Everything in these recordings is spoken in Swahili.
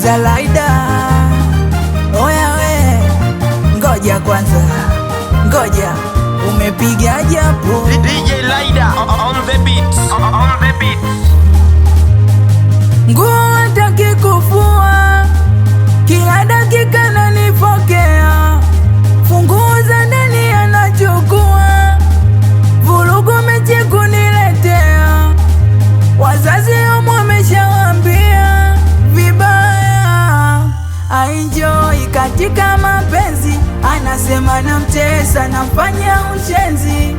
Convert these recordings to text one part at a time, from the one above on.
producer Laida. Oya we, ngoja kwanza, ngoja, umepiga japo DJ Laida on the beat, on the beat. Nguo hataki kufua, kila dakika nanipokea, funguo za ndani anachukua, vurugu mechi kuniletea, wazazi omo wameshawambia vibaya, aenjoy katika mapenzi, anasema namtesa, nafanya ushenzi.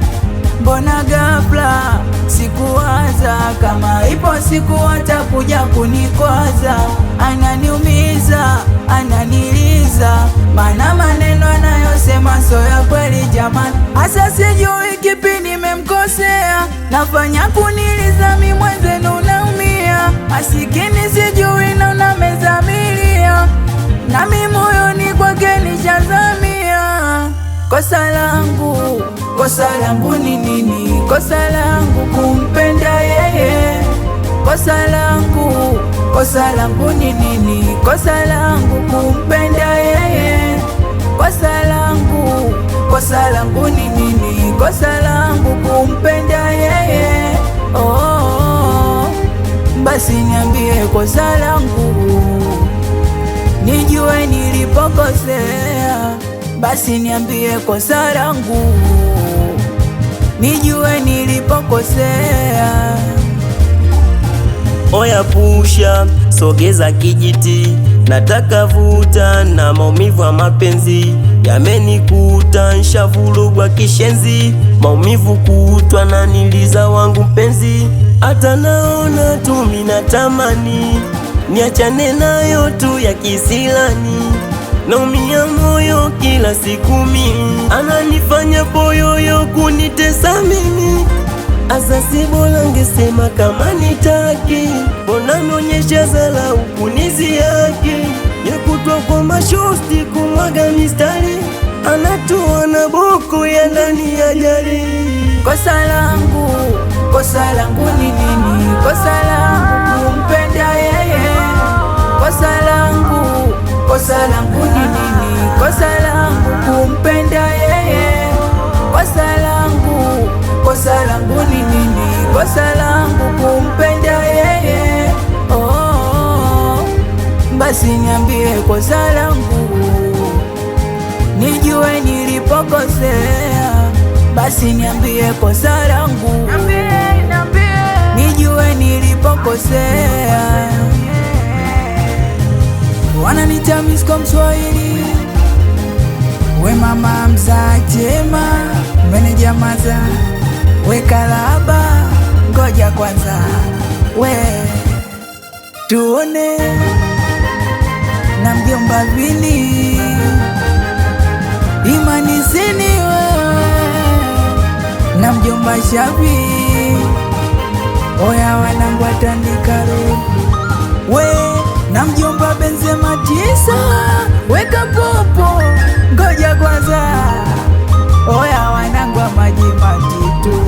Mbona ghafla sikuwaza kama ipo siku atakuja kunikwaza, ananiumiza, ananiliza, mana maneno anayosema so ya kweli jamani. Asa sijui kipi nimemkosea, nafanya kuniliza mi mwenzenu naumia, masikini sijui na unamezamilia, nami moyoni kwake nishazamia. Kosa langu ni nini? Kosa langu kumpenda yeye. Kosa langu ni nini? Kosa langu kumpenda yeye. Kosa langu ni nini? Kosa langu kumpenda yeye. Oh, basi niambie kosa langu, nijue nilipokosea. Basi niambie kosa langu, nijue nilipokosea. Oya pusha, sogeza kijiti, nataka vuta na maumivu ya mapenzi yamenikuta, nshavurugwa kishenzi, maumivu kutwa na niliza wangu mpenzi, hata naona tu minatamani niachane nayo tu ya kisilani, naumia moyo kila siku mimi, ananifanya boyoyo kunitesa mimi. Asa si bora ngesema kama nitaki, mbona nionyesha dharau kunizi yake, ya kutwa kwa mashosti kumwaga mistari, anatoa na boko ya ndani ya jari. Kosa langu ni nini? Kosa langu kumpenda yeye. Kosa langu ni nini? Kosa langu kumpenda yeye. Kosa langu ni nini? Kosa langu kumpenda yeye. Oh, basi niambie kosa langu, nijue nilipokosea. Basi niambie kosa langu, nijue nilipokosea. Wananita Misko Mswahili, we mama mzaa chema, meneja maza, we kalaba, ngoja kwanza, we tuone na mjomba Vini, Imani Sini, wewe na mjomba Shafi. Oya wanangu watandika roho, we na mjomba Benzema Tisa, weka popo, ngoja kwanza. Oya wanangu wa maji matitu,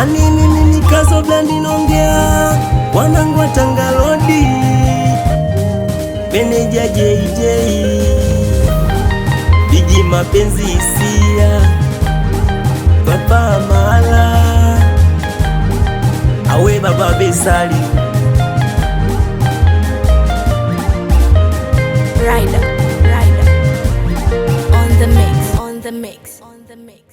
ani mimi nikazo blandi nongea, wanangu wa Tangalodi, meneja JJ, bigi mapenzi isia, baba mala, awe baba Besali. Rider on the mix, on the mix, on the mix.